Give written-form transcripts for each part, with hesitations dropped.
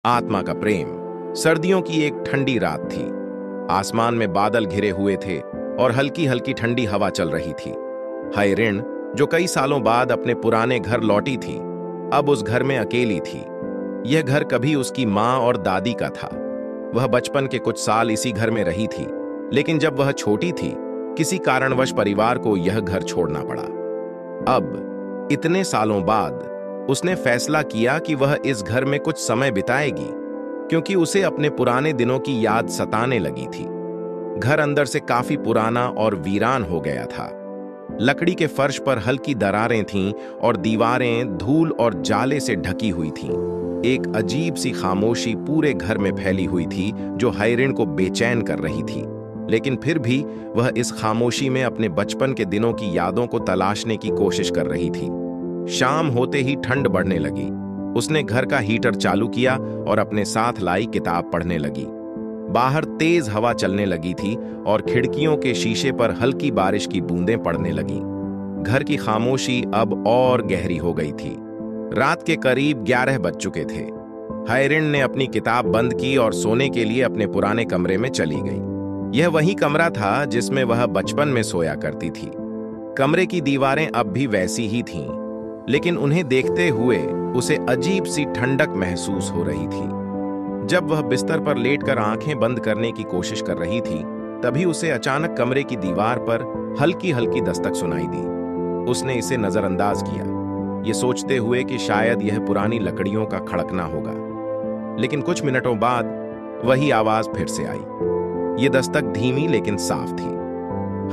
आत्मा का प्रेम। सर्दियों की एक ठंडी रात थी। आसमान में बादल घिरे हुए थे और हल्की हल्की ठंडी हवा चल रही थी। हायरिन, जो कई सालों बाद अपने पुराने घर लौटी थी, अब उस घर में अकेली थी। यह घर कभी उसकी माँ और दादी का था। वह बचपन के कुछ साल इसी घर में रही थी, लेकिन जब वह छोटी थी, किसी कारणवश परिवार को यह घर छोड़ना पड़ा। अब इतने सालों बाद उसने फैसला किया कि वह इस घर में कुछ समय बिताएगी, क्योंकि उसे अपने पुराने दिनों की याद सताने लगी थी। घर अंदर से काफी पुराना और वीरान हो गया था। लकड़ी के फर्श पर हल्की दरारें थीं और दीवारें धूल और जाले से ढकी हुई थीं। एक अजीब सी खामोशी पूरे घर में फैली हुई थी, जो हायरिन को बेचैन कर रही थी। लेकिन फिर भी वह इस खामोशी में अपने बचपन के दिनों की यादों को तलाशने की कोशिश कर रही थी। शाम होते ही ठंड बढ़ने लगी। उसने घर का हीटर चालू किया और अपने साथ लाई किताब पढ़ने लगी। बाहर तेज हवा चलने लगी थी और खिड़कियों के शीशे पर हल्की बारिश की बूंदें पड़ने लगीं। घर की खामोशी अब और गहरी हो गई थी। रात के करीब 11 बज चुके थे। हायरिन ने अपनी किताब बंद की और सोने के लिए अपने पुराने कमरे में चली गई। यह वही कमरा था जिसमें वह बचपन में सोया करती थी। कमरे की दीवारें अब भी वैसी ही थीं, लेकिन उन्हें देखते हुए उसे अजीब सी ठंडक महसूस हो रही थी। जब वह बिस्तर पर लेटकर आंखें बंद करने की कोशिश कर रही थी, तभी उसे अचानक कमरे की दीवार पर हल्की हल्की दस्तक सुनाई दी। उसने इसे नजरअंदाज किया, ये सोचते हुए कि शायद यह पुरानी लकड़ियों का खड़कना होगा। लेकिन कुछ मिनटों बाद वही आवाज फिर से आई। ये दस्तक धीमी लेकिन साफ थी।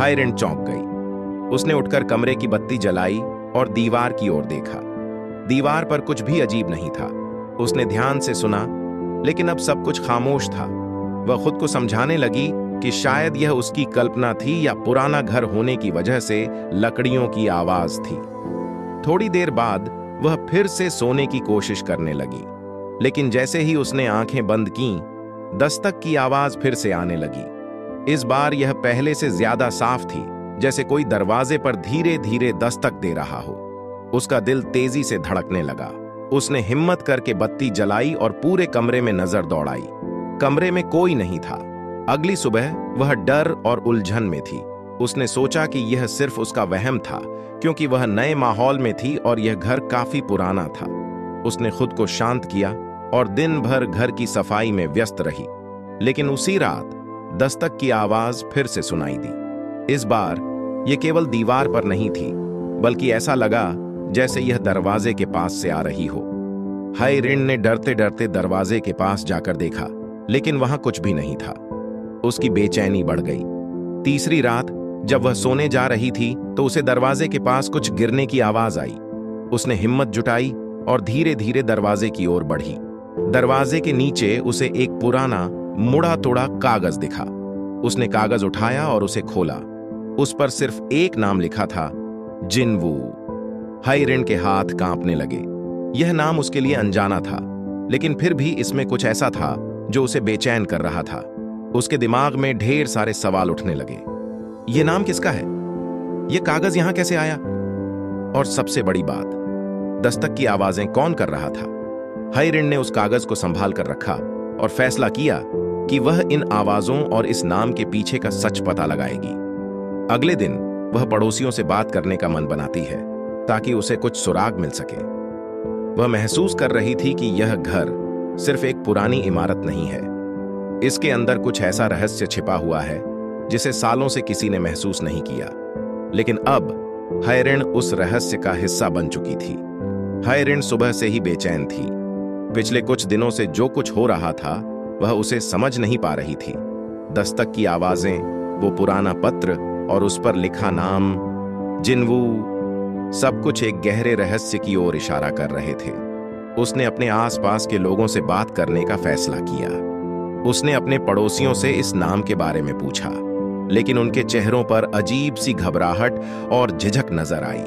हायरिन चौंक गई। उसने उठकर कमरे की बत्ती जलाई और दीवार की ओर देखा। दीवार पर कुछ भी अजीब नहीं था। उसने ध्यान से सुना, लेकिन अब सब कुछ खामोश था। वह खुद को समझाने लगी कि शायद यह उसकी कल्पना थी या पुराना घर होने की वजह से लकड़ियों की आवाज थी। थोड़ी देर बाद वह फिर से सोने की कोशिश करने लगी, लेकिन जैसे ही उसने आंखें बंद कीं, दस्तक की आवाज फिर से आने लगी। इस बार यह पहले से ज्यादा साफ थी, जैसे कोई दरवाजे पर धीरे धीरे दस्तक दे रहा हो। उसका दिल तेजी से धड़कने लगा। उसने हिम्मत करके बत्ती जलाई और पूरे कमरे में नजर दौड़ाई। कमरे में कोई नहीं था। अगली सुबह वह डर और उलझन में थी। उसने सोचा कि यह सिर्फ उसका वहम था, क्योंकि वह नए माहौल में थी और यह घर काफी पुराना था। उसने खुद को शांत किया और दिन भर घर की सफाई में व्यस्त रही। लेकिन उसी रात दस्तक की आवाज फिर से सुनाई दी। इस बार यह केवल दीवार पर नहीं थी, बल्कि ऐसा लगा जैसे यह दरवाजे के पास से आ रही हो। हायरिन ने डरते डरते दरवाजे के पास जाकर देखा, लेकिन वहां कुछ भी नहीं था। उसकी बेचैनी बढ़ गई। तीसरी रात जब वह सोने जा रही थी, तो उसे दरवाजे के पास कुछ गिरने की आवाज आई। उसने हिम्मत जुटाई और धीरे धीरे दरवाजे की ओर बढ़ी। दरवाजे के नीचे उसे एक पुराना मुड़ा तोड़ा कागज दिखा। उसने कागज उठाया और उसे खोला। उस पर सिर्फ एक नाम लिखा था, जिनवू। हायरिन के हाथ कांपने लगे। यह नाम उसके लिए अनजाना था, लेकिन फिर भी इसमें कुछ ऐसा था जो उसे बेचैन कर रहा था। उसके दिमाग में ढेर सारे सवाल उठने लगे। यह नाम किसका है? यह कागज यहां कैसे आया? और सबसे बड़ी बात, दस्तक की आवाजें कौन कर रहा था? हायरिन ने उस कागज को संभाल कर रखा और फैसला किया कि वह इन आवाजों और इस नाम के पीछे का सच पता लगाएगी। अगले दिन वह पड़ोसियों से बात करने का मन बनाती है, ताकि उसे कुछ सुराग मिल सके। वह महसूस कर रही थी कि यह घर सिर्फ एक पुरानी इमारत नहीं है। इसके अंदर कुछ ऐसा रहस्य छिपा हुआ है जिसे सालों से किसी ने महसूस नहीं किया। लेकिन अब हायरिन उस रहस्य का हिस्सा बन चुकी थी। हायरिन सुबह से ही बेचैन थी। पिछले कुछ दिनों से जो कुछ हो रहा था, वह उसे समझ नहीं पा रही थी। दस्तक की आवाजें, वो पुराना पत्र और उस पर लिखा नाम जिनवू, सब कुछ एक गहरे रहस्य की ओर इशारा कर रहे थे। उसने अपने आसपास के लोगों से बात करने का फैसला किया। उसने अपने पड़ोसियों से इस नाम के बारे में पूछा, लेकिन उनके चेहरों पर अजीब सी घबराहट और झिझक नजर आई।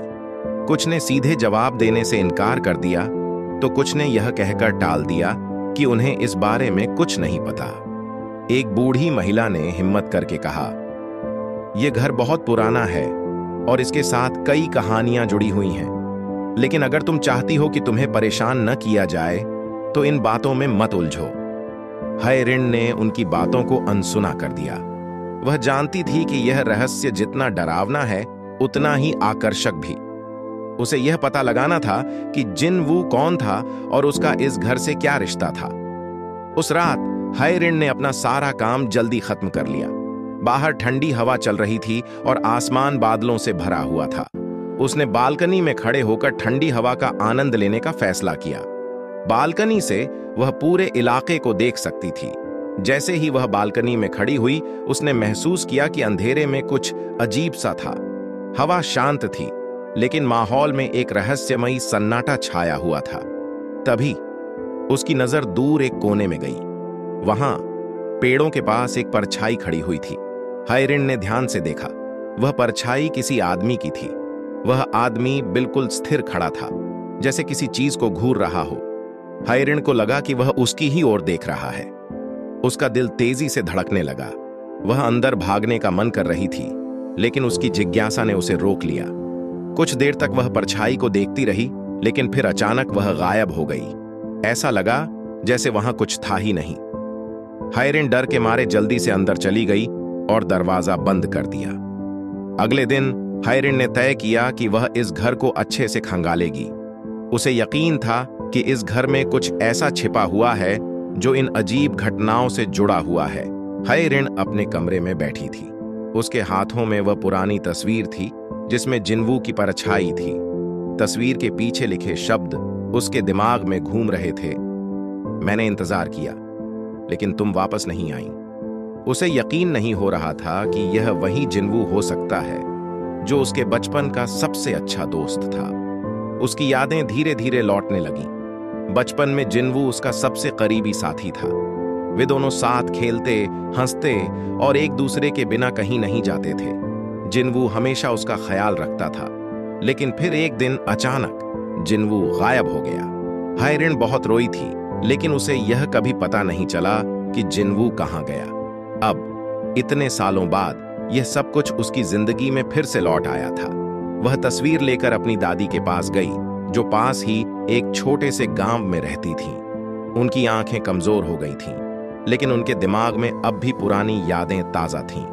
कुछ ने सीधे जवाब देने से इनकार कर दिया, तो कुछ ने यह कहकर टाल दिया कि उन्हें इस बारे में कुछ नहीं पता। एक बूढ़ी महिला ने हिम्मत करके कहा, यह घर बहुत पुराना है और इसके साथ कई कहानियां जुड़ी हुई हैं। लेकिन अगर तुम चाहती हो कि तुम्हें परेशान न किया जाए, तो इन बातों में मत उलझो। हाय ऋण ने उनकी बातों को अनसुना कर दिया। वह जानती थी कि यह रहस्य जितना डरावना है उतना ही आकर्षक भी। उसे यह पता लगाना था कि जिन वू कौन था और उसका इस घर से क्या रिश्ता था। उस रात हाय ऋण ने अपना सारा काम जल्दी खत्म कर लिया। बाहर ठंडी हवा चल रही थी और आसमान बादलों से भरा हुआ था। उसने बालकनी में खड़े होकर ठंडी हवा का आनंद लेने का फैसला किया। बालकनी से वह पूरे इलाके को देख सकती थी। जैसे ही वह बालकनी में खड़ी हुई, उसने महसूस किया कि अंधेरे में कुछ अजीब सा था। हवा शांत थी, लेकिन माहौल में एक रहस्यमयी सन्नाटा छाया हुआ था। तभी उसकी नजर दूर एक कोने में गई। वहां पेड़ों के पास एक परछाई खड़ी हुई थी। हाय ऋण ने ध्यान से देखा। वह परछाई किसी आदमी की थी। वह आदमी बिल्कुल स्थिर खड़ा था, जैसे किसी चीज को घूर रहा हो। हाय ऋण को लगा कि वह उसकी ही ओर देख रहा है। उसका दिल तेजी से धड़कने लगा। वह अंदर भागने का मन कर रही थी, लेकिन उसकी जिज्ञासा ने उसे रोक लिया। कुछ देर तक वह परछाई को देखती रही, लेकिन फिर अचानक वह गायब हो गई। ऐसा लगा जैसे वहां कुछ था ही नहीं। हाय ऋण डर के मारे जल्दी से अंदर चली गई और दरवाजा बंद कर दिया। अगले दिन हाय ऋण ने तय किया कि वह इस घर को अच्छे से खंगालेगी। उसे यकीन था कि इस घर में कुछ ऐसा छिपा हुआ है जो इन अजीब घटनाओं से जुड़ा हुआ है। हाय ऋण अपने कमरे में बैठी थी। उसके हाथों में वह पुरानी तस्वीर थी जिसमें जिनवू की परछाई थी। तस्वीर के पीछे लिखे शब्द उसके दिमाग में घूम रहे थे। मैंने इंतजार किया, लेकिन तुम वापस नहीं आई। उसे यकीन नहीं हो रहा था कि यह वही जिनवू हो सकता है जो उसके बचपन का सबसे अच्छा दोस्त था। उसकी यादें धीरे धीरे लौटने लगीं। बचपन में जिनवू उसका सबसे करीबी साथी था। वे दोनों साथ खेलते, हंसते और एक दूसरे के बिना कहीं नहीं जाते थे। जिनवू हमेशा उसका ख्याल रखता था। लेकिन फिर एक दिन अचानक जिनवू गायब हो गया। हाय ऋण बहुत रोई थी, लेकिन उसे यह कभी पता नहीं चला कि जिनवू कहां गया। अब इतने सालों बाद यह सब कुछ उसकी जिंदगी में फिर से लौट आया था। वह तस्वीर लेकर अपनी दादी के पास गई, जो पास ही एक छोटे से गांव में रहती थीं। उनकी आंखें कमजोर हो गई थीं, लेकिन उनके दिमाग में अब भी पुरानी यादें ताजा थीं।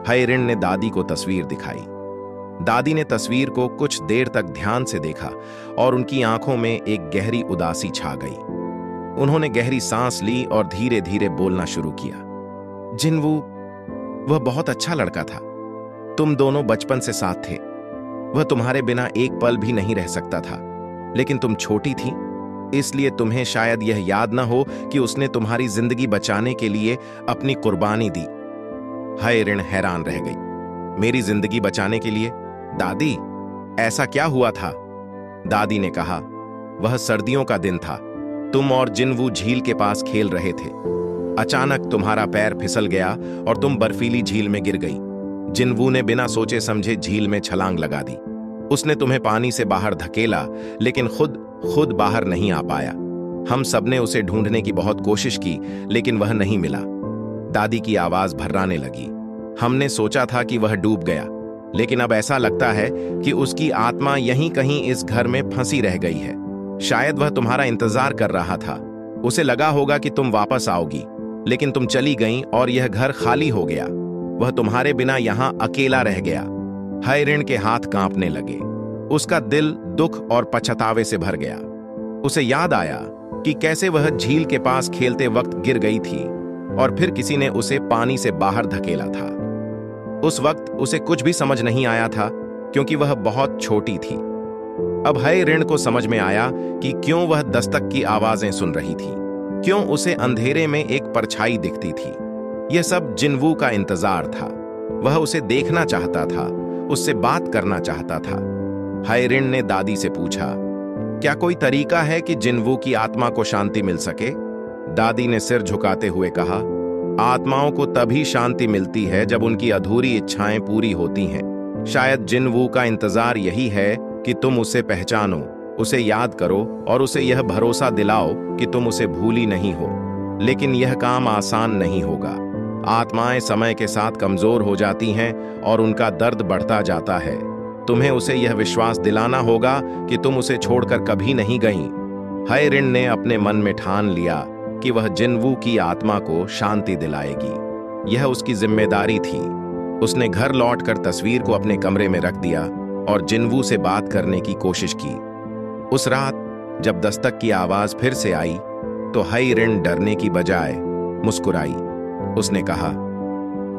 हाय ऋण ने दादी को तस्वीर दिखाई। दादी ने तस्वीर को कुछ देर तक ध्यान से देखा और उनकी आंखों में एक गहरी उदासी छा गई। उन्होंने गहरी सांस ली और धीरे धीरे बोलना शुरू किया। जिनवू, वह बहुत अच्छा लड़का था। तुम दोनों बचपन से साथ थे। वह तुम्हारे बिना एक पल भी नहीं रह सकता था, लेकिन तुम छोटी थी, इसलिए तुम्हें शायद यह याद न हो कि उसने तुम्हारी जिंदगी बचाने के लिए अपनी कुर्बानी दी। हाय ऋण हैरान रह गई। मेरी जिंदगी बचाने के लिए? दादी, ऐसा क्या हुआ था? दादी ने कहा, वह सर्दियों का दिन था। तुम और जिनवू झील के पास खेल रहे थे। अचानक तुम्हारा पैर फिसल गया और तुम बर्फीली झील में गिर गई। जिनवू ने बिना सोचे समझे झील में छलांग लगा दी। उसने तुम्हें पानी से बाहर धकेला, लेकिन खुद बाहर नहीं आ पाया। हम सबने उसे ढूंढने की बहुत कोशिश की, लेकिन वह नहीं मिला। दादी की आवाज भर्राने लगी। हमने सोचा था कि वह डूब गया, लेकिन अब ऐसा लगता है कि उसकी आत्मा यहीं कहीं इस घर में फंसी रह गई है। शायद वह तुम्हारा इंतजार कर रहा था। उसे लगा होगा कि तुम वापस आओगी, लेकिन तुम चली गईं और यह घर खाली हो गया। वह तुम्हारे बिना यहां अकेला रह गया। हाय ऋण के हाथ कांपने लगे। उसका दिल दुख और पछतावे से भर गया। उसे याद आया कि कैसे वह झील के पास खेलते वक्त गिर गई थी और फिर किसी ने उसे पानी से बाहर धकेला था। उस वक्त उसे कुछ भी समझ नहीं आया था, क्योंकि वह बहुत छोटी थी। अब हाय ऋण को समझ में आया कि क्यों वह दस्तक की आवाजें सुन रही थी, क्यों उसे अंधेरे में एक परछाई दिखती थी। यह सब जिनवू का इंतजार था। वह उसे देखना चाहता था, उससे बात करना चाहता था। हाय ऋण ने दादी से पूछा, क्या कोई तरीका है कि जिनवू की आत्मा को शांति मिल सके? दादी ने सिर झुकाते हुए कहा, आत्माओं को तभी शांति मिलती है जब उनकी अधूरी इच्छाएं पूरी होती हैं। शायद जिनवू का इंतजार यही है कि तुम उसे पहचानो, उसे याद करो और उसे यह भरोसा दिलाओ कि तुम उसे भूली नहीं हो। लेकिन यह काम आसान नहीं होगा। आत्माएं समय के साथ कमजोर हो जाती हैं और उनका दर्द बढ़ता जाता है। तुम्हें उसे यह विश्वास दिलाना होगा कि तुम उसे छोड़कर कभी नहीं गईं। हाय रिन ने अपने मन में ठान लिया कि वह जिनवू की आत्मा को शांति दिलाएगी। यह उसकी जिम्मेदारी थी। उसने घर लौटकर तस्वीर को अपने कमरे में रख दिया और जिनवू से बात करने की कोशिश की। उस रात जब दस्तक की आवाज फिर से आई तो हाय रिन डरने की बजाय मुस्कुराई। उसने कहा,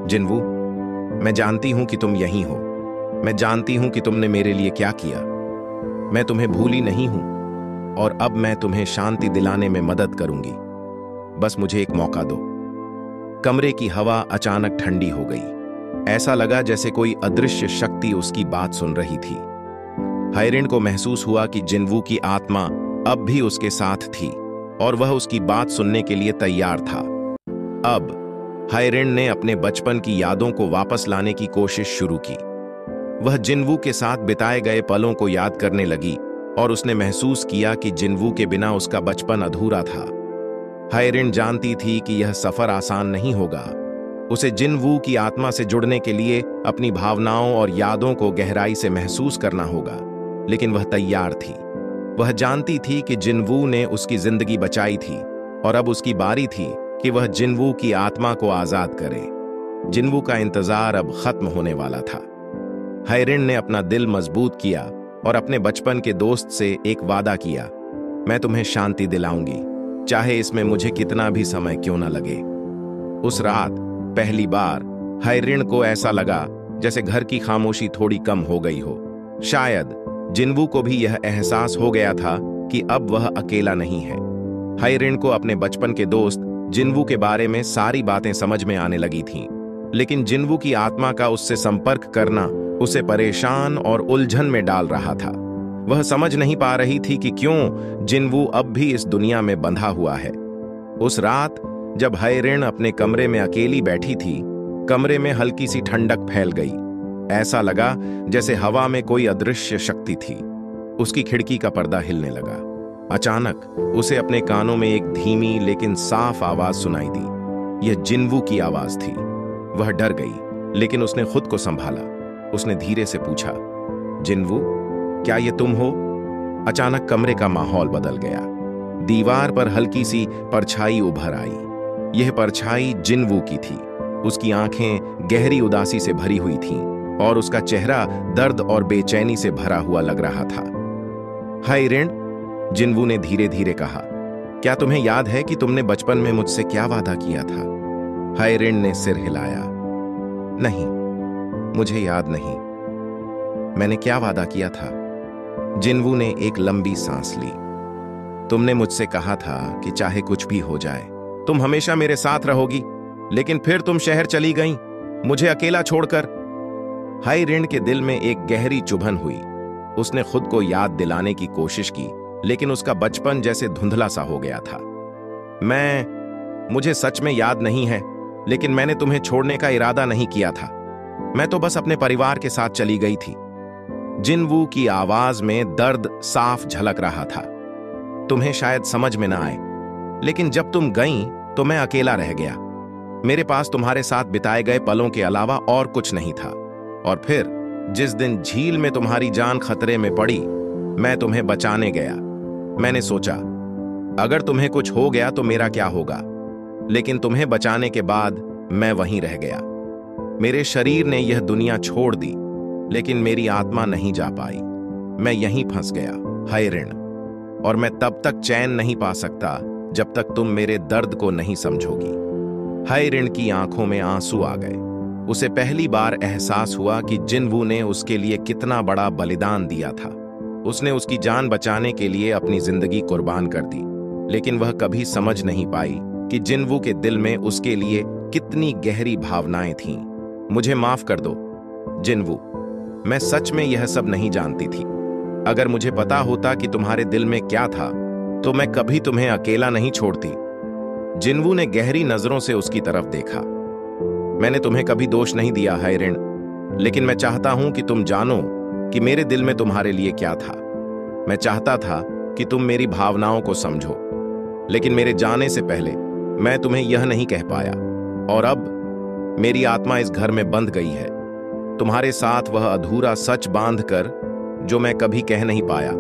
जिनवू, मैं जानती हूं कि तुम यहीं हो। मैं जानती हूं कि तुमने मेरे लिए क्या किया। मैं तुम्हें भूली नहीं हूं और अब मैं तुम्हें शांति दिलाने में मदद करूंगी। बस मुझे एक मौका दो। कमरे की हवा अचानक ठंडी हो गई। ऐसा लगा जैसे कोई अदृश्य शक्ति उसकी बात सुन रही थी। हाय रिन को महसूस हुआ कि जिनवू की आत्मा अब भी उसके साथ थी और वह उसकी बात सुनने के लिए तैयार था। अब हाय रिन ने अपने बचपन की यादों को वापस लाने की कोशिश शुरू की। वह जिनवू के साथ बिताए गए पलों को याद करने लगी और उसने महसूस किया कि जिनवू के बिना उसका बचपन अधूरा था। हाय रिन जानती थी कि यह सफर आसान नहीं होगा। उसे जिनवू की आत्मा से जुड़ने के लिए अपनी भावनाओं और यादों को गहराई से महसूस करना होगा, लेकिन वह तैयार थी। वह जानती थी कि जिनवू ने उसकी जिंदगी बचाई थी और अब उसकी बारी थी कि वह जिनवू की आत्मा को आजाद करे। जिनवू का इंतजार अब खत्म होने वाला था। हाय रिन ने अपना दिल मजबूत किया और अपने बचपन के दोस्त से एक वादा किया, मैं तुम्हें शांति दिलाऊंगी, चाहे इसमें मुझे कितना भी समय क्यों न लगे। उस रात पहली बार हाय रिन को ऐसा लगा जैसे घर की खामोशी थोड़ी कम हो गई हो। शायद जिनवू को भी यह एहसास हो गया था कि अब वह अकेला नहीं है। हाय रिन को अपने बचपन के दोस्त जिनवू के बारे में सारी बातें समझ में आने लगी थीं, लेकिन जिनवू की आत्मा का उससे संपर्क करना उसे परेशान और उलझन में डाल रहा था। वह समझ नहीं पा रही थी कि क्यों जिनवू अब भी इस दुनिया में बंधा हुआ है। उस रात जब हाय रिन अपने कमरे में अकेली बैठी थी, कमरे में हल्की सी ठंडक फैल गई। ऐसा लगा जैसे हवा में कोई अदृश्य शक्ति थी। उसकी खिड़की का पर्दा हिलने लगा। अचानक उसे अपने कानों में एक धीमी लेकिन साफ आवाज सुनाई दी। यह जिनवू की आवाज थी। वह डर गई, लेकिन उसने खुद को संभाला। उसने धीरे से पूछा, जिनवू, क्या ये तुम हो? अचानक कमरे का माहौल बदल गया। दीवार पर हल्की सी परछाई उभर आई। यह परछाई जिनवू की थी। उसकी आंखें गहरी उदासी से भरी हुई थीं और उसका चेहरा दर्द और बेचैनी से भरा हुआ लग रहा था। हाय रिन, जिनवू ने धीरे धीरे कहा, क्या तुम्हें याद है कि तुमने बचपन में मुझसे क्या वादा किया था? हाय रिन ने सिर हिलाया। नहीं, मुझे याद नहीं। मैंने क्या वादा किया था? जिनवू ने एक लंबी सांस ली। तुमने मुझसे कहा था कि चाहे कुछ भी हो जाए तुम हमेशा मेरे साथ रहोगी, लेकिन फिर तुम शहर चली गईं, मुझे अकेला छोड़कर। हाय रिन के दिल में एक गहरी चुभन हुई। उसने खुद को याद दिलाने की कोशिश की, लेकिन उसका बचपन जैसे धुंधला सा हो गया था। मुझे सच में याद नहीं है, लेकिन मैंने तुम्हें छोड़ने का इरादा नहीं किया था। मैं तो बस अपने परिवार के साथ चली गई थी। जिनवू की आवाज में दर्द साफ झलक रहा था। तुम्हें शायद समझ में ना आए, लेकिन जब तुम गईं तो मैं अकेला रह गया। मेरे पास तुम्हारे साथ बिताए गए पलों के अलावा और कुछ नहीं था। और फिर जिस दिन झील में तुम्हारी जान खतरे में पड़ी, मैं तुम्हें बचाने गया। मैंने सोचा, अगर तुम्हें कुछ हो गया तो मेरा क्या होगा, लेकिन तुम्हें बचाने के बाद मैं वहीं रह गया। मेरे शरीर ने यह दुनिया छोड़ दी, लेकिन मेरी आत्मा नहीं जा पाई। मैं यहीं फंस गया, हाय रिन, और मैं तब तक चैन नहीं पा सकता जब तक तुम मेरे दर्द को नहीं समझोगी। हाय रिन की आंखों में आंसू आ गए। उसे पहली बार एहसास हुआ कि जिनवू ने उसके लिए कितना बड़ा बलिदान दिया था। उसने उसकी जान बचाने के लिए अपनी जिंदगी कुर्बान कर दी, लेकिन वह कभी समझ नहीं पाई कि जिनवू के दिल में उसके लिए कितनी गहरी भावनाएं थीं। मुझे माफ कर दो, जिनवू। मैं सच में यह सब नहीं जानती थी। अगर मुझे पता होता कि तुम्हारे दिल में क्या था, तो मैं कभी तुम्हें अकेला नहीं छोड़ती। जिनवू ने गहरी नजरों से उसकी तरफ देखा। मैंने तुम्हें कभी दोष नहीं दिया, हाय रिन, लेकिन मैं चाहता हूं कि तुम जानो कि मेरे दिल में तुम्हारे लिए क्या था। मैं चाहता था कि तुम मेरी भावनाओं को समझो, लेकिन मेरे जाने से पहले मैं तुम्हें यह नहीं कह पाया। और अब मेरी आत्मा इस घर में बंध गई है, तुम्हारे साथ वह अधूरा सच बांध कर जो मैं कभी कह नहीं पाया।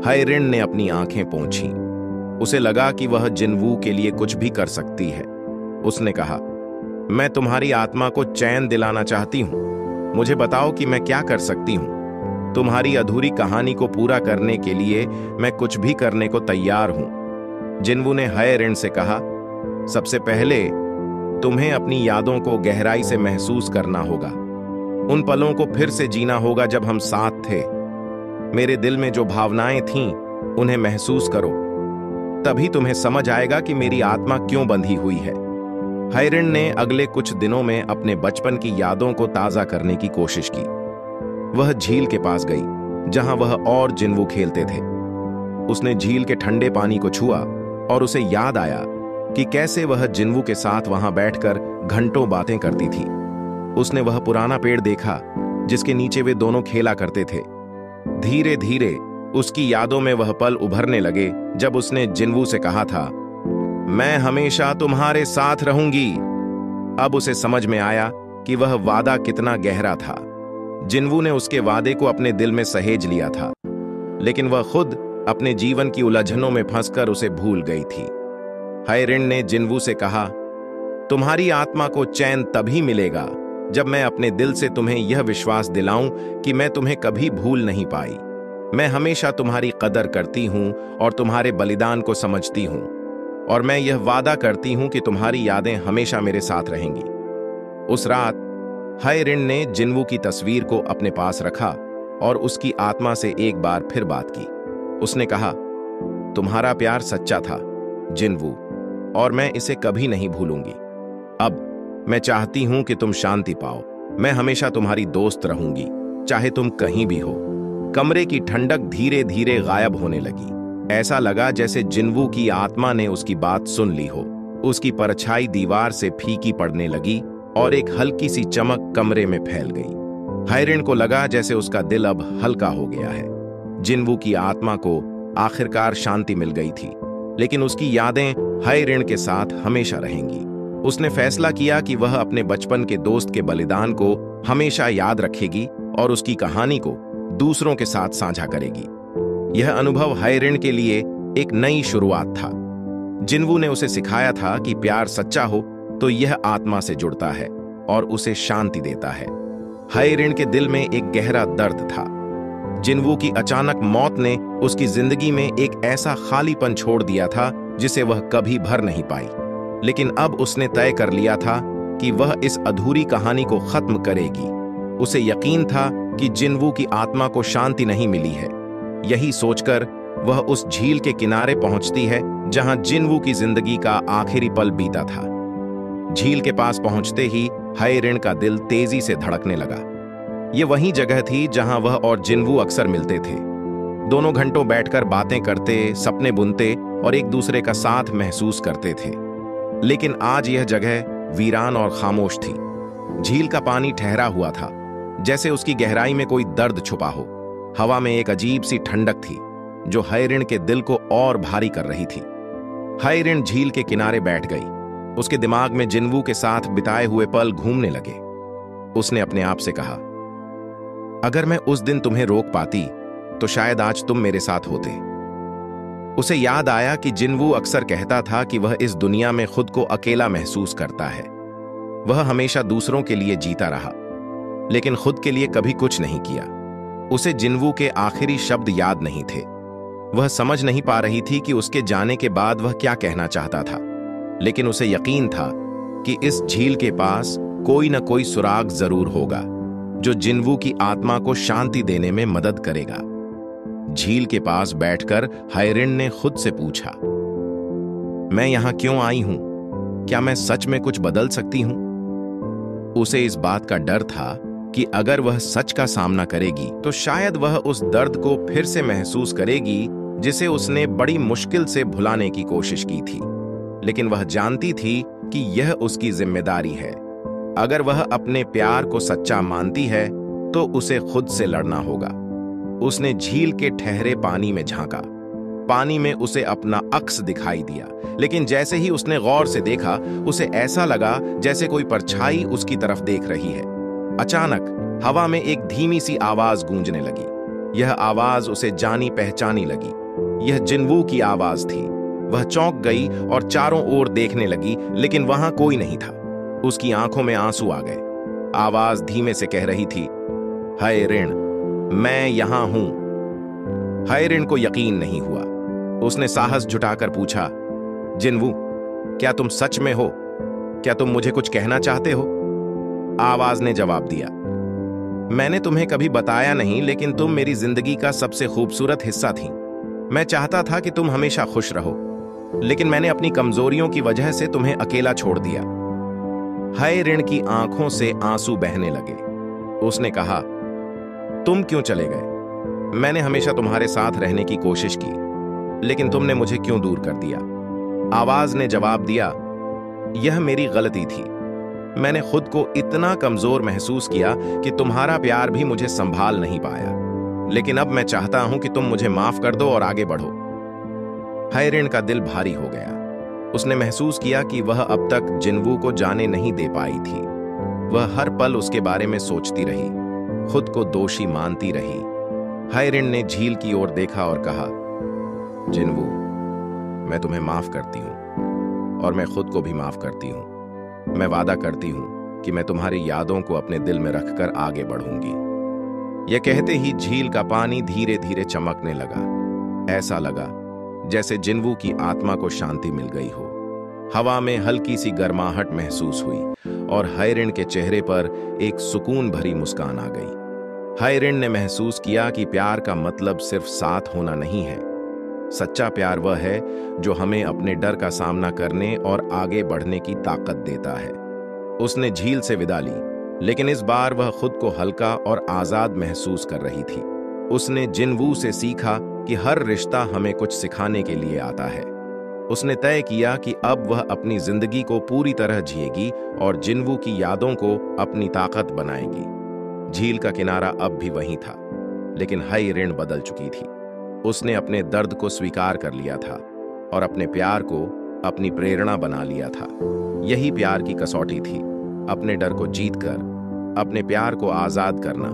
हायरिन ने अपनी आंखें पोंछीं। उसे लगा कि वह जिनवू के लिए कुछ भी कर सकती है। उसने कहा, मैं तुम्हारी आत्मा को चैन दिलाना चाहती हूं। मुझे बताओ कि मैं क्या कर सकती हूं। तुम्हारी अधूरी कहानी को पूरा करने के लिए मैं कुछ भी करने को तैयार हूं। जिनवू ने हायरिन से कहा, सबसे पहले तुम्हें अपनी यादों को गहराई से महसूस करना होगा। उन पलों को फिर से जीना होगा जब हम साथ थे। मेरे दिल में जो भावनाएं थीं, उन्हें महसूस करो। तभी तुम्हें समझ आएगा कि मेरी आत्मा क्यों बंधी हुई है। हायरिन ने अगले कुछ दिनों में अपने बचपन की यादों को ताजा करने की कोशिश की। वह झील के पास गई, जहां वह और जिनवू खेलते थे। उसने झील के ठंडे पानी को छुआ और उसे याद आया कि कैसे वह जिनवू के साथ वहां बैठकर घंटों बातें करती थी। उसने वह पुराना पेड़ देखा जिसके नीचे वे दोनों खेला करते थे। धीरे धीरे उसकी यादों में वह पल उभरने लगे जब उसने जिनवू से कहा था, मैं हमेशा तुम्हारे साथ रहूंगी। अब उसे समझ में आया कि वह वादा कितना गहरा था। जिनवू ने उसके वादे को अपने दिल में सहेज लिया था, लेकिन वह खुद अपने जीवन की उलझनों में फंसकर उसे भूल गई थी। हायरिन ने जिनवू से कहा, तुम्हारी आत्मा को चैन तभी मिलेगा जब मैं अपने दिल से तुम्हें यह विश्वास दिलाऊं कि मैं तुम्हें कभी भूल नहीं पाई। मैं हमेशा तुम्हारी कदर करती हूं और तुम्हारे बलिदान को समझती हूं, और मैं यह वादा करती हूं कि तुम्हारी यादें हमेशा मेरे साथ रहेंगी। उस रात हायरिन ने जिनवू की तस्वीर को अपने पास रखा और उसकी आत्मा से एक बार फिर बात की। उसने कहा, तुम्हारा प्यार सच्चा था जिनवू, और मैं इसे कभी नहीं भूलूंगी। अब मैं चाहती हूं कि तुम शांति पाओ। मैं हमेशा तुम्हारी दोस्त रहूंगी, चाहे तुम कहीं भी हो। कमरे की ठंडक धीरे धीरे गायब होने लगी। ऐसा लगा जैसे जिनवू की आत्मा ने उसकी बात सुन ली हो। उसकी परछाई दीवार से फीकी पड़ने लगी और एक हल्की सी चमक कमरे में फैल गई। हायरिन को लगा जैसे उसका दिल अब हल्का हो गया है। जिनवू की आत्मा को आखिरकार शांति मिल गई थी, लेकिन उसकी यादें हायरिन के साथ हमेशा रहेंगी। उसने फैसला किया कि वह अपने बचपन के दोस्त के बलिदान को हमेशा याद रखेगी और उसकी कहानी को दूसरों के साथ साझा करेगी। यह अनुभव हायरिन के लिए एक नई शुरुआत था। जिनवू ने उसे सिखाया था कि प्यार सच्चा हो तो यह आत्मा से जुड़ता है और उसे शांति देता है। हायरिन के दिल में एक गहरा दर्द था। जिनवू की अचानक मौत ने उसकी जिंदगी में एक ऐसा खालीपन छोड़ दिया था जिसे वह कभी भर नहीं पाई। लेकिन अब उसने तय कर लिया था कि वह इस अधूरी कहानी को खत्म करेगी। उसे यकीन था कि जिनवू की आत्मा को शांति नहीं मिली है। यही सोचकर वह उस झील के किनारे पहुंचती है जहां जिनवू की जिंदगी का आखिरी पल बीता था। झील के पास पहुंचते ही हायरिन का दिल तेजी से धड़कने लगा। यह वही जगह थी जहां वह और जिनवू अक्सर मिलते थे। दोनों घंटों बैठकर बातें करते, सपने बुनते और एक दूसरे का साथ महसूस करते थे। लेकिन आज यह जगह वीरान और खामोश थी। झील का पानी ठहरा हुआ था, जैसे उसकी गहराई में कोई दर्द छुपा हो। हवा में एक अजीब सी ठंडक थी जो हायरिन के दिल को और भारी कर रही थी। हायरिन झील के किनारे बैठ गई। उसके दिमाग में जिनवू के साथ बिताए हुए पल घूमने लगे। उसने अपने आप से कहा, अगर मैं उस दिन तुम्हें रोक पाती तो शायद आज तुम मेरे साथ होते। उसे याद आया कि जिनवू अक्सर कहता था कि वह इस दुनिया में खुद को अकेला महसूस करता है। वह हमेशा दूसरों के लिए जीता रहा, लेकिन खुद के लिए कभी कुछ नहीं किया। उसे जिनवू के आखिरी शब्द याद नहीं थे। वह समझ नहीं पा रही थी कि उसके जाने के बाद वह क्या कहना चाहता था, लेकिन उसे यकीन था कि इस झील के पास कोई न कोई सुराग जरूर होगा जो जिनवू की आत्मा को शांति देने में मदद करेगा। झील के पास बैठकर हायरिन ने खुद से पूछा, मैं यहां क्यों आई हूं? क्या मैं सच में कुछ बदल सकती हूं? उसे इस बात का डर था कि अगर वह सच का सामना करेगी तो शायद वह उस दर्द को फिर से महसूस करेगी जिसे उसने बड़ी मुश्किल से भुलाने की कोशिश की थी। लेकिन वह जानती थी कि यह उसकी जिम्मेदारी है। अगर वह अपने प्यार को सच्चा मानती है तो उसे खुद से लड़ना होगा। उसने झील के ठहरे पानी में झांका। पानी में उसे अपना अक्स दिखाई दिया, लेकिन जैसे ही उसने गौर से देखा, उसे ऐसा लगा जैसे कोई परछाई उसकी तरफ देख रही है। अचानक हवा में एक धीमी सी आवाज गूंजने लगी। यह आवाज उसे जानी पहचानी लगी। यह जिनवू की आवाज थी। वह चौंक गई और चारों ओर देखने लगी, लेकिन वहां कोई नहीं था। उसकी आंखों में आंसू आ गए। आवाज धीमे से कह रही थी, हाय ऋण, मैं यहां हूं। हाय ऋण को यकीन नहीं हुआ। उसने साहस जुटाकर पूछा, जिनवू, क्या तुम सच में हो? क्या तुम मुझे कुछ कहना चाहते हो? आवाज ने जवाब दिया, मैंने तुम्हें कभी बताया नहीं, लेकिन तुम मेरी जिंदगी का सबसे खूबसूरत हिस्सा थी। मैं चाहता था कि तुम हमेशा खुश रहो, लेकिन मैंने अपनी कमजोरियों की वजह से तुम्हें अकेला छोड़ दिया। हाय ऋण की आंखों से आंसू बहने लगे। उसने कहा, तुम क्यों चले गए? मैंने हमेशा तुम्हारे साथ रहने की कोशिश की, लेकिन तुमने मुझे क्यों दूर कर दिया? आवाज ने जवाब दिया, यह मेरी गलती थी। मैंने खुद को इतना कमजोर महसूस किया कि तुम्हारा प्यार भी मुझे संभाल नहीं पाया। लेकिन अब मैं चाहता हूं कि तुम मुझे माफ कर दो और आगे बढ़ो। हाय ऋण का दिल भारी हो गया। उसने महसूस किया कि वह अब तक जिनवू को जाने नहीं दे पाई थी। वह हर पल उसके बारे में सोचती रही, खुद को दोषी मानती रही। हाय ऋण ने झील की ओर देखा और कहा, जिनवू, मैं तुम्हें माफ करती हूं और मैं खुद को भी माफ करती हूं। मैं वादा करती हूं कि मैं तुम्हारी यादों को अपने दिल में रखकर आगे बढ़ूंगी। यह कहते ही झील का पानी धीरे धीरे चमकने लगा। ऐसा लगा जैसे जिनवू की आत्मा को शांति मिल गई हो। हवा में हल्की सी गर्माहट महसूस हुई और हाय ऋण के चेहरे पर एक सुकून भरी मुस्कान आ गई। हाय ऋण ने महसूस किया कि प्यार का मतलब सिर्फ साथ होना नहीं है। सच्चा प्यार वह है जो हमें अपने डर का सामना करने और आगे बढ़ने की ताकत देता है। उसने झील से विदा ली, लेकिन इस बार वह खुद को हल्का और आजाद महसूस कर रही थी। उसने जिनवू से सीखा कि हर रिश्ता हमें कुछ सिखाने के लिए आता है। उसने तय किया कि अब वह अपनी जिंदगी को पूरी तरह जिएगी और जिनवू की यादों को अपनी ताकत बनाएगी। झील का किनारा अब भी वहीं था, लेकिन हाय ऋण बदल चुकी थी। उसने अपने दर्द को स्वीकार कर लिया था और अपने प्यार को अपनी प्रेरणा बना लिया था। यही प्यार की कसौटी थी, अपने डर को जीतकर अपने प्यार को आजाद करना।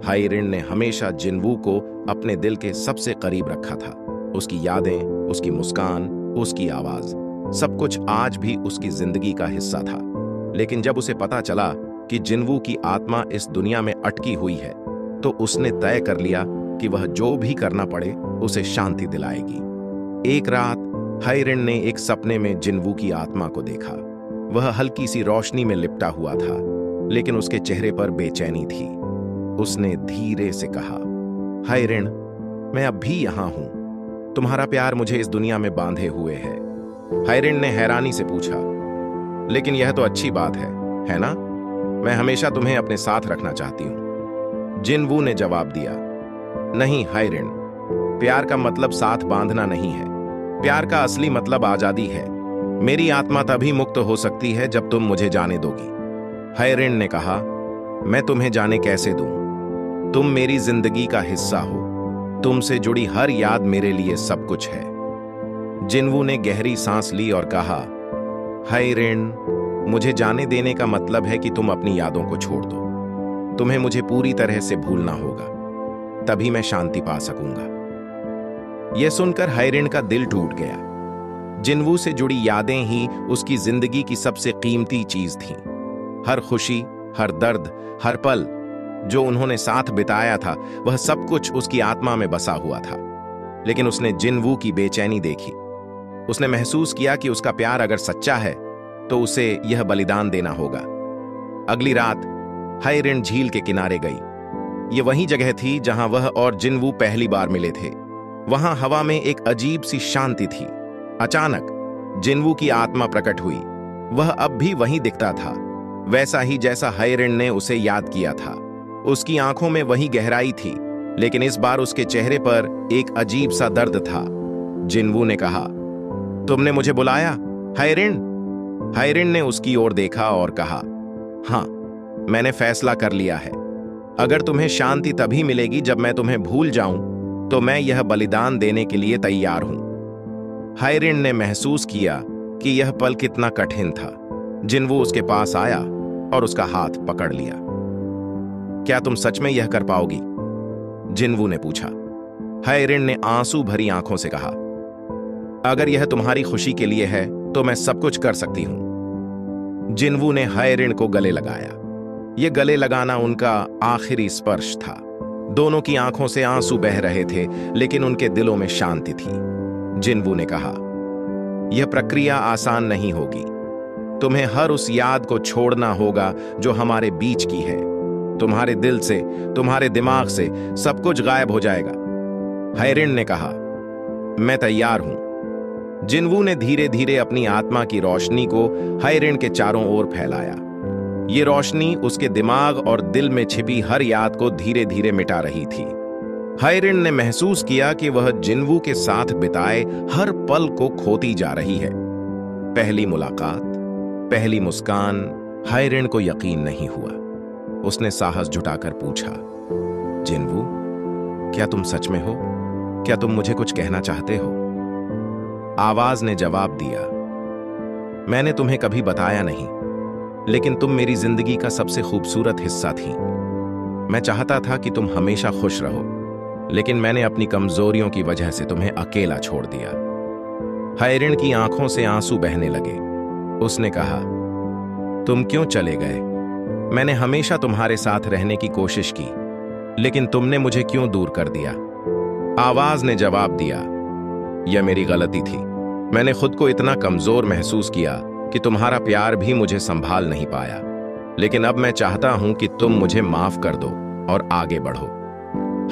हाय ऋण ने हमेशा जिनवू को अपने दिल के सबसे करीब रखा था। उसकी यादें, उसकी मुस्कान, उसकी आवाज, सब कुछ आज भी उसकी जिंदगी का हिस्सा था। लेकिन जब उसे पता चला कि जिनवू की आत्मा इस दुनिया में अटकी हुई है, तो उसने तय कर लिया कि वह जो भी करना पड़े उसे शांति दिलाएगी। एक रात हाय ऋण ने एक सपने में जिनवू की आत्मा को देखा। वह हल्की सी रोशनी में लिपटा हुआ था, लेकिन उसके चेहरे पर बेचैनी थी। उसने धीरे से कहा, हाय ऋण, मैं अब भी यहां हूं। तुम्हारा प्यार मुझे इस दुनिया में बांधे हुए है। हाय ऋण ने हैरानी से पूछा, लेकिन यह तो अच्छी बात है ना? मैं हमेशा तुम्हें अपने साथ रखना चाहती हूं। जिनवू ने जवाब दिया, नहीं हाय ऋण, प्यार का मतलब साथ बांधना नहीं है। प्यार का असली मतलब आजादी है। मेरी आत्मा तभी मुक्त हो सकती है जब तुम मुझे जाने दोगी। हाय ऋण ने कहा, मैं तुम्हें जाने कैसे दूं? तुम मेरी जिंदगी का हिस्सा हो। तुमसे जुड़ी हर याद मेरे लिए सब कुछ है। जिनवू ने गहरी सांस ली और कहा, हाय ऋण, मुझे जाने देने का मतलब है कि तुम अपनी यादों को छोड़ दो। तुम्हें मुझे पूरी तरह से भूलना होगा, तभी मैं शांति पा सकूंगा। यह सुनकर हाय ऋण का दिल टूट गया। जिनवू से जुड़ी यादें ही उसकी जिंदगी की सबसे कीमती चीज थीं। हर खुशी, हर दर्द, हर पल जो उन्होंने साथ बिताया था, वह सब कुछ उसकी आत्मा में बसा हुआ था। लेकिन उसने जिनवू की बेचैनी देखी। उसने महसूस किया कि उसका प्यार अगर सच्चा है तो उसे यह बलिदान देना होगा। अगली रात हाय ऋण झील के किनारे गई। यह वही जगह थी जहां वह और जिनवू पहली बार मिले थे। वहां हवा में एक अजीब सी शांति थी। अचानक जिनवू की आत्मा प्रकट हुई। वह अब भी वहीं दिखता था, वैसा ही जैसा हाय ऋण ने उसे याद किया था। उसकी आंखों में वही गहराई थी, लेकिन इस बार उसके चेहरे पर एक अजीब सा दर्द था। जिनवू ने कहा, तुमने मुझे बुलाया हाय ऋण? हाय ऋण ने उसकी ओर देखा और कहा, हाँ, मैंने फैसला कर लिया है। अगर तुम्हें शांति तभी मिलेगी जब मैं तुम्हें भूल जाऊं, तो मैं यह बलिदान देने के लिए तैयार हूं। हाय ऋण ने महसूस किया कि यह पल कितना कठिन था। जिनवू उसके पास आया और उसका हाथ पकड़ लिया। क्या तुम सच में यह कर पाओगी? जिन्वू ने पूछा। हाय ऋण ने आंसू भरी आंखों से कहा, अगर यह तुम्हारी खुशी के लिए है तो मैं सब कुछ कर सकती हूं। जिन्वू ने हाय ऋण को गले लगाया। यह गले लगाना उनका आखिरी स्पर्श था। दोनों की आंखों से आंसू बह रहे थे, लेकिन उनके दिलों में शांति थी। जिन्वू ने कहा, यह प्रक्रिया आसान नहीं होगी। तुम्हें हर उस याद को छोड़ना होगा जो हमारे बीच की है। तुम्हारे दिल से, तुम्हारे दिमाग से सब कुछ गायब हो जाएगा। हाय ऋण ने कहा, मैं तैयार हूं। जिन्वू ने धीरे धीरे अपनी आत्मा की रोशनी को हाय ऋण के चारों ओर फैलाया। ये रोशनी उसके दिमाग और दिल में छिपी हर याद को धीरे धीरे मिटा रही थी। हाय ऋण ने महसूस किया कि वह जिन्वू के साथ बिताए हर पल को खोती जा रही है। पहली मुलाकात, पहली मुस्कान, हाय ऋण को यकीन नहीं हुआ। उसने साहस जुटाकर पूछा, जिन्वू, क्या तुम सच में हो? क्या तुम मुझे कुछ कहना चाहते हो? आवाज ने जवाब दिया, मैंने तुम्हें कभी बताया नहीं, लेकिन तुम मेरी जिंदगी का सबसे खूबसूरत हिस्सा थी। मैं चाहता था कि तुम हमेशा खुश रहो, लेकिन मैंने अपनी कमजोरियों की वजह से तुम्हें अकेला छोड़ दिया। हाय ऋण की आंखों से आंसू बहने लगे। उसने कहा, तुम क्यों चले गए? मैंने हमेशा तुम्हारे साथ रहने की कोशिश की, लेकिन तुमने मुझे क्यों दूर कर दिया? आवाज ने जवाब दिया, यह मेरी गलती थी। मैंने खुद को इतना कमजोर महसूस किया कि तुम्हारा प्यार भी मुझे संभाल नहीं पाया। लेकिन अब मैं चाहता हूं कि तुम मुझे माफ कर दो और आगे बढ़ो।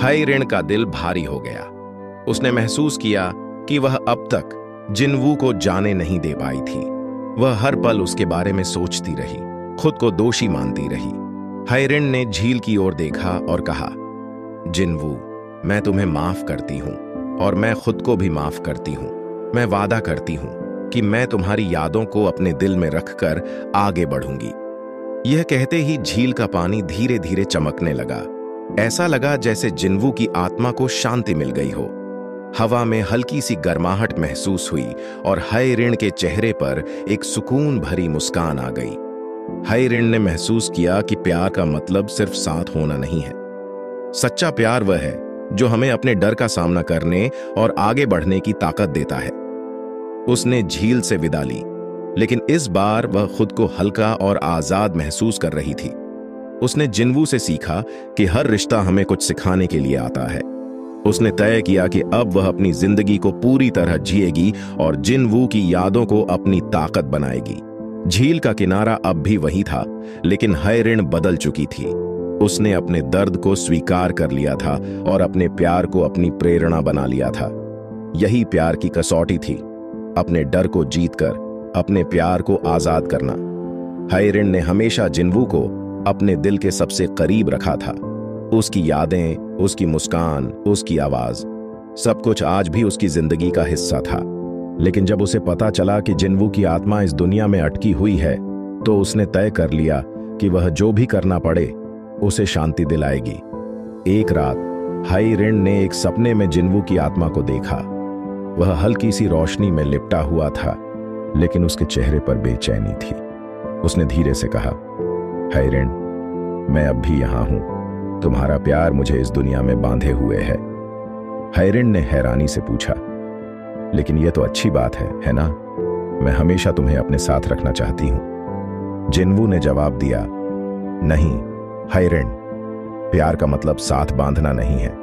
हाय ऋण का दिल भारी हो गया। उसने महसूस किया कि वह अब तक जिन्वू को जाने नहीं दे पाई थी। वह हर पल उसके बारे में सोचती रही, खुद को दोषी मानती रही। हाय ऋण ने झील की ओर देखा और कहा, जिन्वू, मैं तुम्हें माफ करती हूं और मैं खुद को भी माफ करती हूं। मैं वादा करती हूं कि मैं तुम्हारी यादों को अपने दिल में रखकर आगे बढ़ूंगी। यह कहते ही झील का पानी धीरे धीरे चमकने लगा। ऐसा लगा जैसे जिन्वू की आत्मा को शांति मिल गई हो। हवा में हल्की सी गर्माहट महसूस हुई और हाय ऋण के चेहरे पर एक सुकून भरी मुस्कान आ गई। हाय ऋण ने महसूस किया कि प्यार का मतलब सिर्फ साथ होना नहीं है। सच्चा प्यार वह है जो हमें अपने डर का सामना करने और आगे बढ़ने की ताकत देता है। उसने झील से विदा ली, लेकिन इस बार वह खुद को हल्का और आजाद महसूस कर रही थी। उसने जिन्वू से सीखा कि हर रिश्ता हमें कुछ सिखाने के लिए आता है। उसने तय किया कि अब वह अपनी जिंदगी को पूरी तरह जिएगी और जिन्वू की यादों को अपनी ताकत बनाएगी। झील का किनारा अब भी वही था, लेकिन हाय ऋण बदल चुकी थी। उसने अपने दर्द को स्वीकार कर लिया था और अपने प्यार को अपनी प्रेरणा बना लिया था। यही प्यार की कसौटी थी, अपने डर को जीतकर अपने प्यार को आजाद करना। हाय ऋण ने हमेशा जिन्वू को अपने दिल के सबसे करीब रखा था। उसकी यादें, उसकी मुस्कान, उसकी आवाज, सब कुछ आज भी उसकी जिंदगी का हिस्सा था। लेकिन जब उसे पता चला कि जिन्वू की आत्मा इस दुनिया में अटकी हुई है, तो उसने तय कर लिया कि वह जो भी करना पड़े उसे शांति दिलाएगी। एक रात हाय ऋण ने एक सपने में जिन्वू की आत्मा को देखा। वह हल्की सी रोशनी में लिपटा हुआ था, लेकिन उसके चेहरे पर बेचैनी थी। उसने धीरे से कहा, हाय ऋण, मैं अब भी यहां हूं। तुम्हारा प्यार मुझे इस दुनिया में बांधे हुए है। हाय ऋण ने हैरानी से पूछा, लेकिन यह तो अच्छी बात है ना? मैं हमेशा तुम्हें अपने साथ रखना चाहती हूं। जिन्वू ने जवाब दिया, नहीं हाय ऋण, प्यार का मतलब साथ बांधना नहीं है।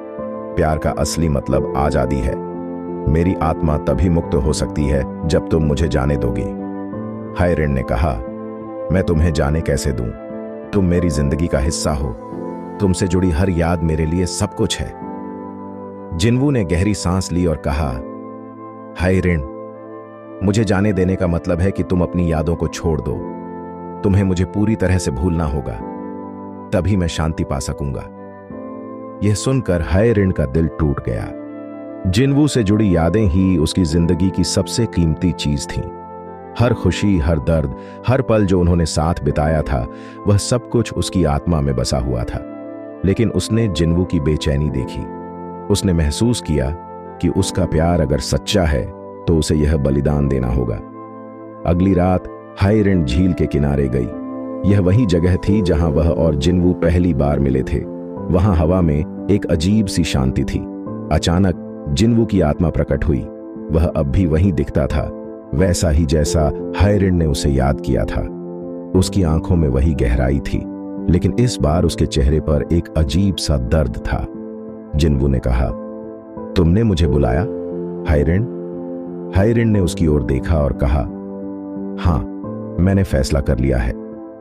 प्यार का असली मतलब आजादी है। मेरी आत्मा तभी मुक्त हो सकती है जब तुम मुझे जाने दोगी। हाय ऋण ने कहा, मैं तुम्हें जाने कैसे दूं? तुम मेरी जिंदगी का हिस्सा हो। तुमसे जुड़ी हर याद मेरे लिए सब कुछ है। जिन्वू ने गहरी सांस ली और कहा, हाय ऋण, मुझे जाने देने का मतलब है कि तुम अपनी यादों को छोड़ दो। तुम्हें मुझे पूरी तरह से भूलना होगा, तभी मैं शांति पा सकूंगा। यह सुनकर हाय ऋण का दिल टूट गया। जिन्वू से जुड़ी यादें ही उसकी जिंदगी की सबसे कीमती चीज थीं। हर खुशी, हर दर्द, हर पल जो उन्होंने साथ बिताया था, वह सब कुछ उसकी आत्मा में बसा हुआ था। लेकिन उसने जिन्वू की बेचैनी देखी। उसने महसूस किया कि उसका प्यार अगर सच्चा है तो उसे यह बलिदान देना होगा। अगली रात हाय ऋण झील के किनारे गई। यह वही जगह थी जहां वह और जिन्वू पहली बार मिले थे। वहां हवा में एक अजीब सी शांति थी। अचानक जिन्वू की आत्मा प्रकट हुई। वह अब भी वहीं दिखता था, वैसा ही जैसा हायरिन ने उसे याद किया था। उसकी आंखों में वही गहराई थी, लेकिन इस बार उसके चेहरे पर एक अजीब सा दर्द था। जिन्वू ने कहा, तुमने मुझे बुलाया हायरिन? हायरिन ने उसकी ओर देखा और कहा, हाँ, मैंने फैसला कर लिया है।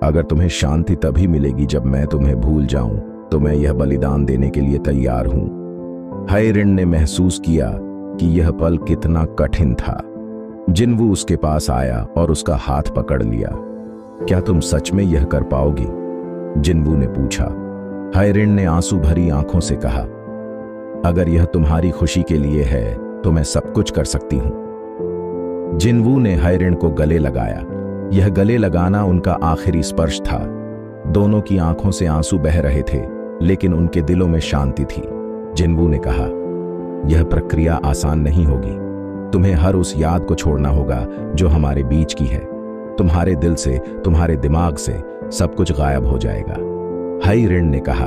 अगर तुम्हें शांति तभी मिलेगी जब मैं तुम्हें भूल जाऊं, तो मैं यह बलिदान देने के लिए तैयार हूं। हायरिन ने महसूस किया कि यह पल कितना कठिन था। जिन्वू उसके पास आया और उसका हाथ पकड़ लिया। क्या तुम सच में यह कर पाओगी? जिन्वू ने पूछा। हायरिन ने आंसू भरी आंखों से कहा, अगर यह तुम्हारी खुशी के लिए है तो मैं सब कुछ कर सकती हूं। जिन्वू ने हायरिन को गले लगाया। यह गले लगाना उनका आखिरी स्पर्श था। दोनों की आंखों से आंसू बह रहे थे, लेकिन उनके दिलों में शांति थी। जिन्वू ने कहा, यह प्रक्रिया आसान नहीं होगी। तुम्हें हर उस याद को छोड़ना होगा जो हमारे बीच की है। तुम्हारे दिल से, तुम्हारे दिमाग से सब कुछ गायब हो जाएगा। हायरिन ने कहा,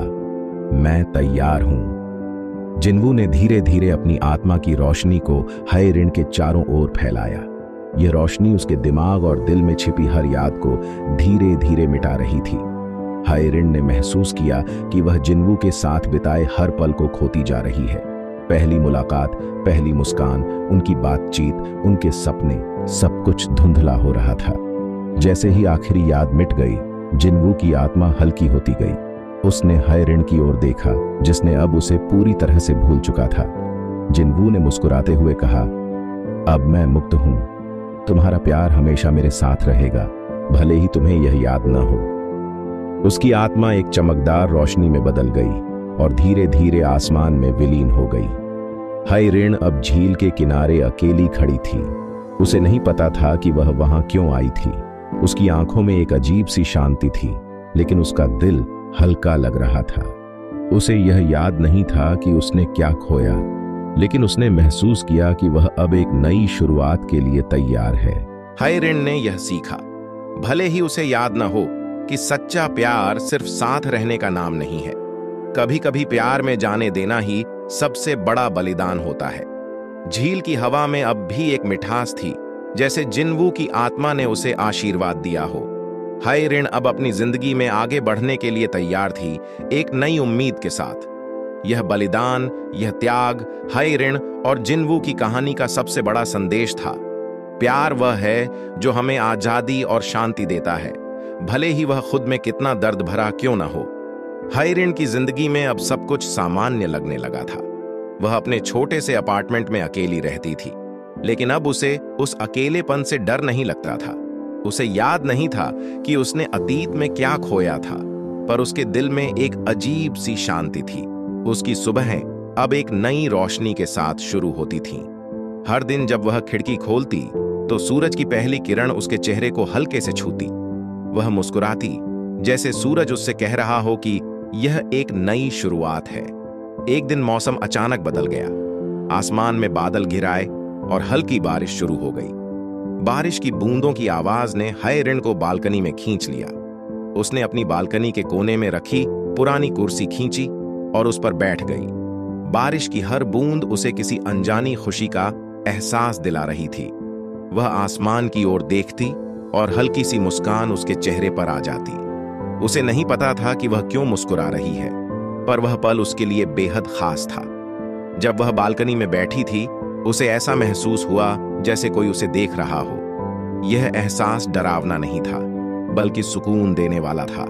मैं तैयार हूं। जिन्वू ने धीरे धीरे अपनी आत्मा की रोशनी को हायरिन के चारों ओर फैलाया। यह रोशनी उसके दिमाग और दिल में छिपी हर याद को धीरे धीरे मिटा रही थी। हायरिन ने महसूस किया कि वह जिन्वू के साथ बिताए हर पल को खोती जा रही है। पहली मुलाकात, पहली मुस्कान, उनकी बातचीत, उनके सपने, सब कुछ धुंधला हो रहा था। जैसे ही आखिरी याद मिट गई, जिन्वू की आत्मा हल्की होती गई। उसने हायरिन की ओर देखा, जिसने अब उसे पूरी तरह से भूल चुका था। जिन्वू ने मुस्कुराते हुए कहा, अब मैं मुक्त हूं। तुम्हारा प्यार हमेशा मेरे साथ रहेगा, भले ही तुम्हें यह याद न हो। उसकी आत्मा एक चमकदार रोशनी में बदल गई और धीरे धीरे आसमान में विलीन हो गई। हायरिन अब झील के किनारे अकेली खड़ी थी। उसे नहीं पता था कि वह वहां क्यों आई थी। उसकी आंखों में एक अजीब सी शांति थी, लेकिन उसका दिल हल्का लग रहा था। उसे यह याद नहीं था कि उसने क्या खोया, लेकिन उसने महसूस किया कि वह अब एक नई शुरुआत के लिए तैयार है। हायरिन ने यह सीखा, भले ही उसे याद न हो, कि सच्चा प्यार सिर्फ साथ रहने का नाम नहीं है। कभी कभी प्यार में जाने देना ही सबसे बड़ा बलिदान होता है। झील की हवा में अब भी एक मिठास थी, जैसे जिन्वू की आत्मा ने उसे आशीर्वाद दिया हो। हायरिन अब अपनी जिंदगी में आगे बढ़ने के लिए तैयार थी, एक नई उम्मीद के साथ। यह बलिदान, यह त्याग, हायरिन और जिन्वू की कहानी का सबसे बड़ा संदेश था। प्यार वह है जो हमें आजादी और शांति देता है, भले ही वह खुद में कितना दर्द भरा क्यों न हो। हायरिन की जिंदगी में अब सब कुछ सामान्य लगने लगा था। वह अपने छोटे से अपार्टमेंट में अकेली रहती थी, लेकिन अब उसे उस अकेलेपन से डर नहीं लगता था। उसे याद नहीं था कि उसने अतीत में क्या खोया था, पर उसके दिल में एक अजीब सी शांति थी। उसकी सुबहें अब एक नई रोशनी के साथ शुरू होती थीं। हर दिन जब वह खिड़की खोलती तो सूरज की पहली किरण उसके चेहरे को हल्के से छूती। वह मुस्कुराती, जैसे सूरज उससे कह रहा हो कि यह एक नई शुरुआत है। एक दिन मौसम अचानक बदल गया। आसमान में बादल घिराए और हल्की बारिश शुरू हो गई। बारिश की बूंदों की आवाज ने हायरिन को बालकनी में खींच लिया। उसने अपनी बालकनी के कोने में रखी पुरानी कुर्सी खींची और उस पर बैठ गई। बारिश की हर बूंद उसे किसी अनजानी खुशी का एहसास दिला रही थी। वह आसमान की ओर देखती और हल्की सी मुस्कान उसके चेहरे पर आ जाती। उसे नहीं पता था कि वह क्यों मुस्कुरा रही है, पर वह पल उसके लिए बेहद खास था। जब वह बालकनी में बैठी थी, उसे ऐसा महसूस हुआ जैसे कोई उसे देख रहा हो। यह एहसास डरावना नहीं था, बल्कि सुकून देने वाला था।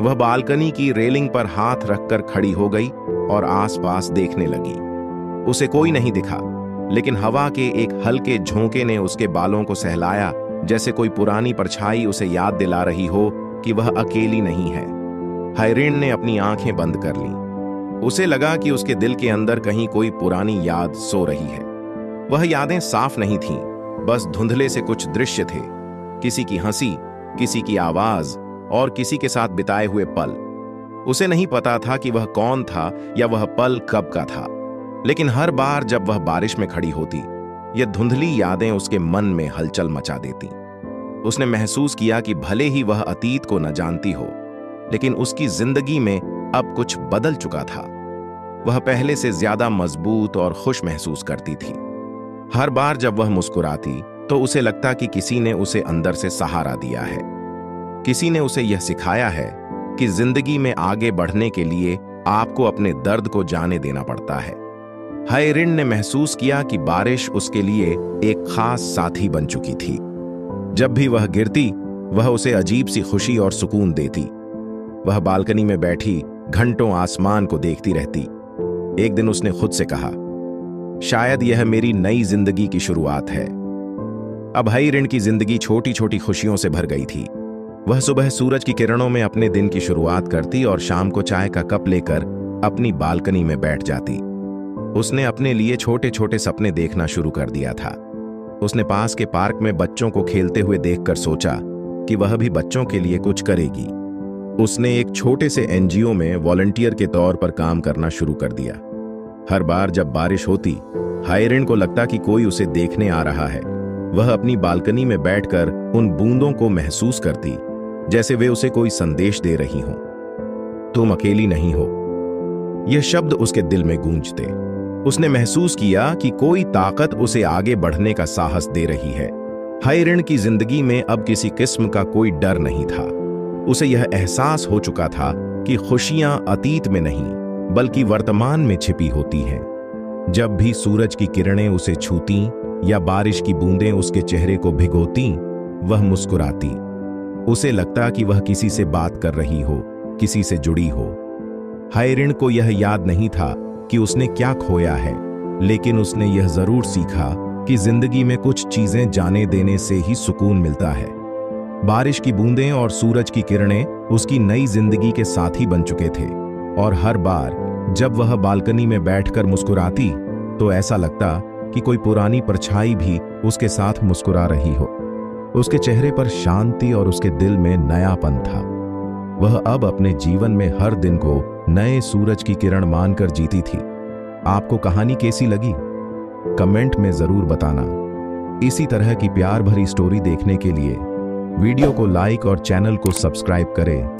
वह बालकनी की रेलिंग पर हाथ रखकर खड़ी हो गई और आसपास देखने लगी। उसे कोई नहीं दिखा, लेकिन हवा के एक हल्के झोंके ने उसके बालों को सहलाया, जैसे कोई पुरानी परछाई उसे याद दिला रही हो कि वह अकेली नहीं है। हायरिन ने अपनी आंखें बंद कर लीं। उसे लगा कि उसके दिल के अंदर कहीं कोई पुरानी याद सो रही है। वह यादें साफ नहीं थीं, बस धुंधले से कुछ दृश्य थे, किसी की हंसी, किसी की आवाज और किसी के साथ बिताए हुए पल। उसे नहीं पता था कि वह कौन था या वह पल कब का था, लेकिन हर बार जब वह बारिश में खड़ी होती, ये धुंधली यादें उसके मन में हलचल मचा देती। उसने महसूस किया कि भले ही वह अतीत को न जानती हो, लेकिन उसकी जिंदगी में अब कुछ बदल चुका था। वह पहले से ज्यादा मजबूत और खुश महसूस करती थी। हर बार जब वह मुस्कुराती तो उसे लगता कि किसी ने उसे अंदर से सहारा दिया है। किसी ने उसे यह सिखाया है कि जिंदगी में आगे बढ़ने के लिए आपको अपने दर्द को जाने देना पड़ता है। हाय रिन ने महसूस किया कि बारिश उसके लिए एक खास साथी बन चुकी थी। जब भी वह गिरती, वह उसे अजीब सी खुशी और सुकून देती। वह बालकनी में बैठी घंटों आसमान को देखती रहती। एक दिन उसने खुद से कहा, शायद यह मेरी नई जिंदगी की शुरुआत है। अब हाय रिन की जिंदगी छोटी छोटी खुशियों से भर गई थी। वह सुबह सूरज की किरणों में अपने दिन की शुरुआत करती और शाम को चाय का कप लेकर अपनी बालकनी में बैठ जाती। उसने अपने लिए छोटे छोटे सपने देखना शुरू कर दिया था। उसने पास के पार्क में बच्चों को खेलते हुए देखकर सोचा कि वह भी बच्चों के लिए कुछ करेगी। उसने एक छोटे से एनजीओ में वॉलंटियर के तौर पर काम करना शुरू कर दिया। हर बार जब बारिश होती, हाय रिन को लगता कि कोई उसे देखने आ रहा है। वह अपनी बालकनी में बैठकर उन बूंदों को महसूस करती, जैसे वे उसे कोई संदेश दे रही हों। तुम अकेली नहीं हो। यह शब्द उसके दिल में गूंजते। उसने महसूस किया कि कोई ताकत उसे आगे बढ़ने का साहस दे रही है। हाय रिन की जिंदगी में अब किसी किस्म का कोई डर नहीं था। उसे यह एहसास हो चुका था कि खुशियां अतीत में नहीं, बल्कि वर्तमान में छिपी होती हैं। जब भी सूरज की किरणें उसे छूती या बारिश की बूंदें उसके चेहरे को भिगोती, वह मुस्कुराती। उसे लगता कि वह किसी से बात कर रही हो, किसी से जुड़ी हो। हाय रिन को यह याद नहीं था कि उसने क्या खोया है, लेकिन उसने यह जरूर सीखा कि जिंदगी में कुछ चीजें जाने देने से ही सुकून मिलता है। बारिश की बूंदें और सूरज की किरणें उसकी नई जिंदगी के साथी बन चुके थे, और हर बार जब वह बालकनी में बैठकर मुस्कुराती तो ऐसा लगता कि कोई पुरानी परछाई भी उसके साथ मुस्कुरा रही हो। उसके चेहरे पर शांति और उसके दिल में नयापन था। वह अब अपने जीवन में हर दिन को नए सूरज की किरण मानकर जीती थी। आपको कहानी कैसी लगी? कमेंट में जरूर बताना। इसी तरह की प्यार भरी स्टोरी देखने के लिए वीडियो को लाइक और चैनल को सब्सक्राइब करें।